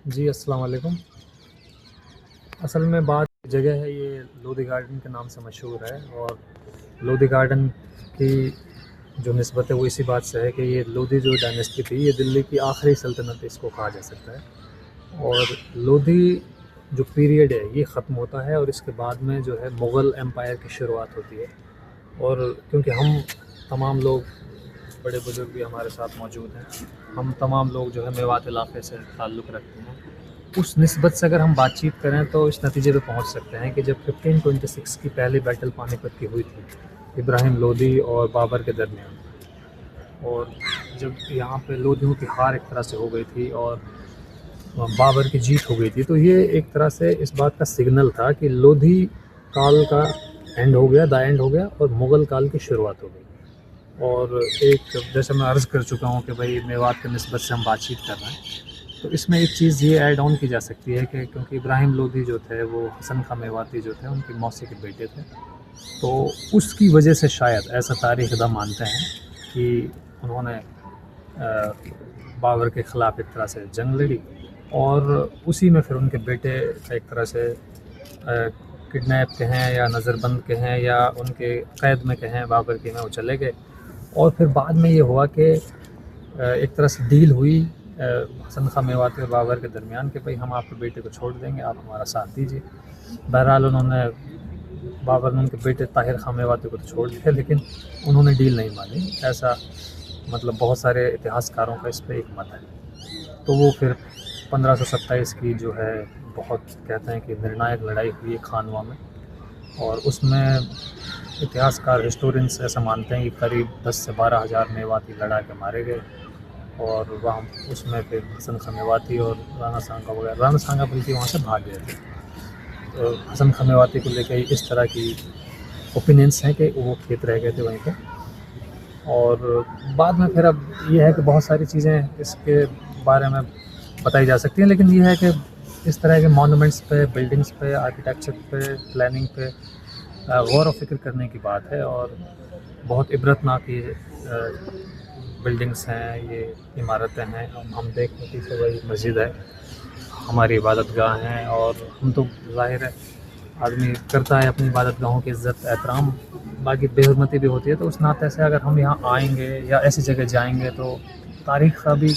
جی السلام علیکم. اصل میں بات جگہ ہے، یہ لودھی گارڈن کے نام سے مشہور ہے، اور لودھی گارڈن کی جو نسبت ہے وہ اسی بات سے ہے کہ یہ لودھی جو ڈائنیسٹی تھی یہ دلی کی آخری سلطنت اس کو کہا جا سکتا ہے، اور لودھی جو پیریڈ ہے یہ ختم ہوتا ہے اور اس کے بعد میں جو ہے مغل امپائر کی شروعات ہوتی ہے. اور کیونکہ ہم تمام لوگ بڑے بزرگ بھی ہمارے ساتھ موجود ہیں، ہم تمام لوگ جو ہے میوات علاقے سے تعلق رکھتے ہیں، اس نسبت سے اگر ہم بات چیت کریں تو اس نتیجے پہ پہنچ سکتے ہیں کہ جب 1526 کی پہلی بیٹل پانی پت کی ہوئی تھی ابراہیم لودھی اور بابر کے درمیان، اور جب یہاں پہ لودھیوں کی ہار ایک طرح سے ہو گئی تھی اور بابر کی جیت ہو گئی تھی، تو یہ ایک طرح سے اس بات کا سگنل تھا کہ لودھی کال کا اینڈ ہو گیا، دا اینڈ ہو گیا، اور مغل کال کی شروعات ہو گئی. اور ایک جیسے میں عرض کر چکا ہوں کہ بھائی میوات کے نسبت سے ہم بات چیت کر رہے ہیں، تو اس میں ایک چیز یہ ایڈ آن کی جا سکتی ہے کہ کیونکہ ابراہیم لودھی جو تھے وہ حسن خاں میواتی جو تھے ان کی موسی کے بیٹے تھے، تو اس کی وجہ سے شاید ایسا تاریخ داں مانتے ہیں کہ انہوں نے بابر کے خلاف ایک طرح سے جنگ لڑی، اور اسی میں پھر ان کے بیٹے ایک طرح سے کڈنیپ کہیں یا نظر بند کہیں یا ان کے قید میں کہیں بابر کے میں وہ چلے گئے. اور پھر بعد میں یہ ہوا کہ ایک طرح سے ڈیل ہوئی حسن خاں میواتی اور بابر کے درمیان کہ بھئی ہم آپ کے بیٹے کو چھوڑ دیں گے، آپ ہمارا ساتھ دیجیے. بہرحال انہوں نے بابر نے ان کے بیٹے طاہر خاں میواتی کو تو چھوڑ دیا، لیکن انہوں نے ڈیل نہیں مانی. ایسا مطلب بہت سارے اتہاسکاروں کا اس پہ ایک مت ہے. تو وہ پھر 1527 کی جو ہے بہت کہتے ہیں کہ نرنائک لڑائی ہوئی خانوا میں، اور اس میں اتہاسکار ہسٹورینس ایسا مانتے ہیں کہ قریب 10 سے 12 ہزار میواتی لڑا کے مارے گئے، اور وہاں اس میں پھر حسن خاں میواتی اور رانا سانگا وغیرہ، رانا سانگا بلکہ وہاں سے بھاگ گئے تھے. تو حسن خاں میواتی کو لے کے اس طرح کی اوپینینس ہیں کہ وہ کھیت رہ گئے تھے وہیں پہ. اور بعد میں پھر اب یہ ہے کہ بہت ساری چیزیں اس کے بارے میں بتائی جا سکتی ہیں، لیکن یہ ہے کہ اس طرح کے مونومنٹس پہ، بلڈنگس پہ، آرکیٹیکچر پہ، پلاننگ پہ غور و فکر کرنے کی بات ہے، اور بہت عبرتناک یہ بلڈنگس ہیں، یہ عمارتیں ہیں. ہم دیکھیں کہ وہی مسجد ہے، ہماری عبادت گاہ ہیں، اور ہم تو ظاہر ہے آدمی کرتا ہے اپنی عبادت گاہوں کی عزت احترام، باقی بے حرمتی بھی ہوتی ہے. تو اس ناطے سے اگر ہم یہاں آئیں گے یا ایسی جگہ جائیں گے تو تاریخ کا بھی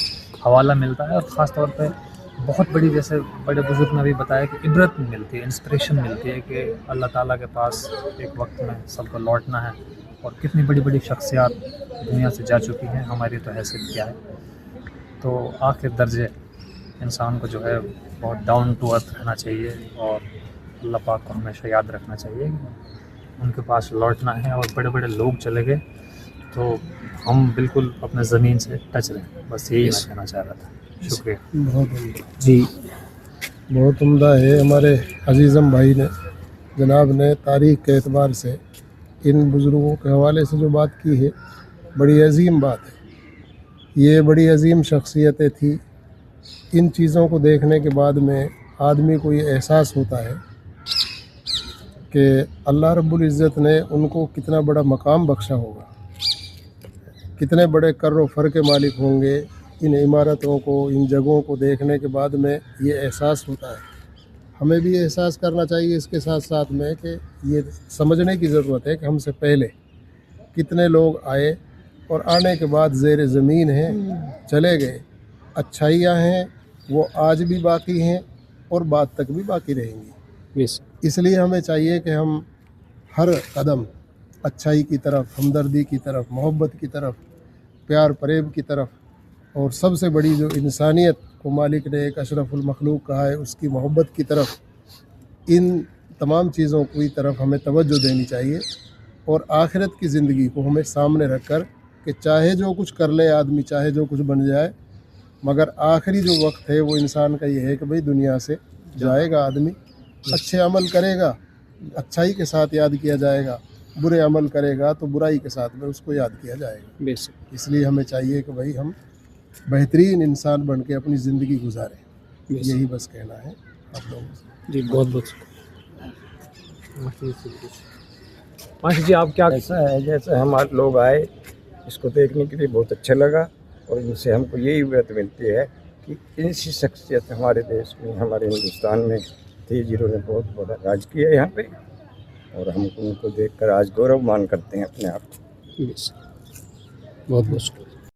حوالہ ملتا ہے، اور خاص طور پہ بہت بڑی، جیسے بڑے بزرگ نے بھی بتایا کہ عبرت ملتی ہے، انسپریشن ملتی ہے کہ اللہ تعالیٰ کے پاس ایک وقت میں سب کو لوٹنا ہے، اور کتنی بڑی بڑی شخصیات دنیا سے جا چکی ہیں، ہماری تو حیثیت کیا ہے. تو آخر درجے انسان کو جو ہے بہت ڈاؤن ٹو ارتھ رہنا چاہیے، اور اللہ پاک کو ہمیشہ یاد رکھنا چاہیے کہ ان کے پاس لوٹنا ہے. اور بڑے بڑے لوگ چلے گئے تو ہم بالکل اپنے زمین سے ٹچ رہیں. بس یہی میں کہنا چاہ رہا تھا. شکریہ. بہت عمدہ. جی بہت عمدہ ہے. ہمارے عزیزم بھائی نے، جناب نے تاریخ کے اعتبار سے ان بزرگوں کے حوالے سے جو بات کی ہے بڑی عظیم بات ہے. یہ بڑی عظیم شخصیتیں تھیں. ان چیزوں کو دیکھنے کے بعد میں آدمی کو یہ احساس ہوتا ہے کہ اللہ رب العزت نے ان کو کتنا بڑا مقام بخشا ہوگا، کتنے بڑے کر و فر کے مالک ہوں گے. ان عمارتوں کو، ان جگہوں کو دیکھنے کے بعد میں یہ احساس ہوتا ہے. ہمیں بھی احساس کرنا چاہیے اس کے ساتھ ساتھ میں کہ یہ سمجھنے کی ضرورت ہے کہ ہم سے پہلے کتنے لوگ آئے اور آنے کے بعد زیر زمین ہیں، چلے گئے. اچھائیاں ہیں وہ آج بھی باقی ہیں اور بعد تک بھی باقی رہیں گی. اس لیے ہمیں چاہیے کہ ہم ہر قدم اچھائی کی طرف، ہمدردی کی طرف، محبت کی طرف، پیار فریب کی طرف، اور سب سے بڑی جو انسانیت کو مالک نے ایک اشرف المخلوق کہا ہے اس کی محبت کی طرف، ان تمام چیزوں کی طرف ہمیں توجہ دینی چاہیے. اور آخرت کی زندگی کو ہمیں سامنے رکھ کر کہ چاہے جو کچھ کر لے آدمی، چاہے جو کچھ بن جائے، مگر آخری جو وقت ہے وہ انسان کا یہ ہے کہ بھئی دنیا سے جائے گا آدمی. اچھے عمل کرے گا، اچھائی کے ساتھ یاد کیا جائے گا، برے عمل کرے گا تو برائی کے ساتھ میں اس کو یاد کیا جائے گا. اس لیے ہمیں چاہیے کہ بھئی ہم بہترین انسان بن کے اپنی زندگی گزاریں. یہی بس کہنا ہے آپ لوگوں سے. جی بہت بہت ماشی جی. آپ کیا ایسا ہے جیسے ہم لوگ آئے اس کو دیکھنے کے لیے بہت اچھا لگا، اور ان سے ہم کو یہی عبرت ملتی ہے کہ ایسی شخصیت ہمارے دیش میں, ہمارے ہندوستان میں تھی جنہوں نے بہت بڑا راج کیا یہاں پہ, اور ہم ان کو دیکھ کر آج گورو مان کرتے ہیں اپنے آپ کو. بہت بہت شکریہ.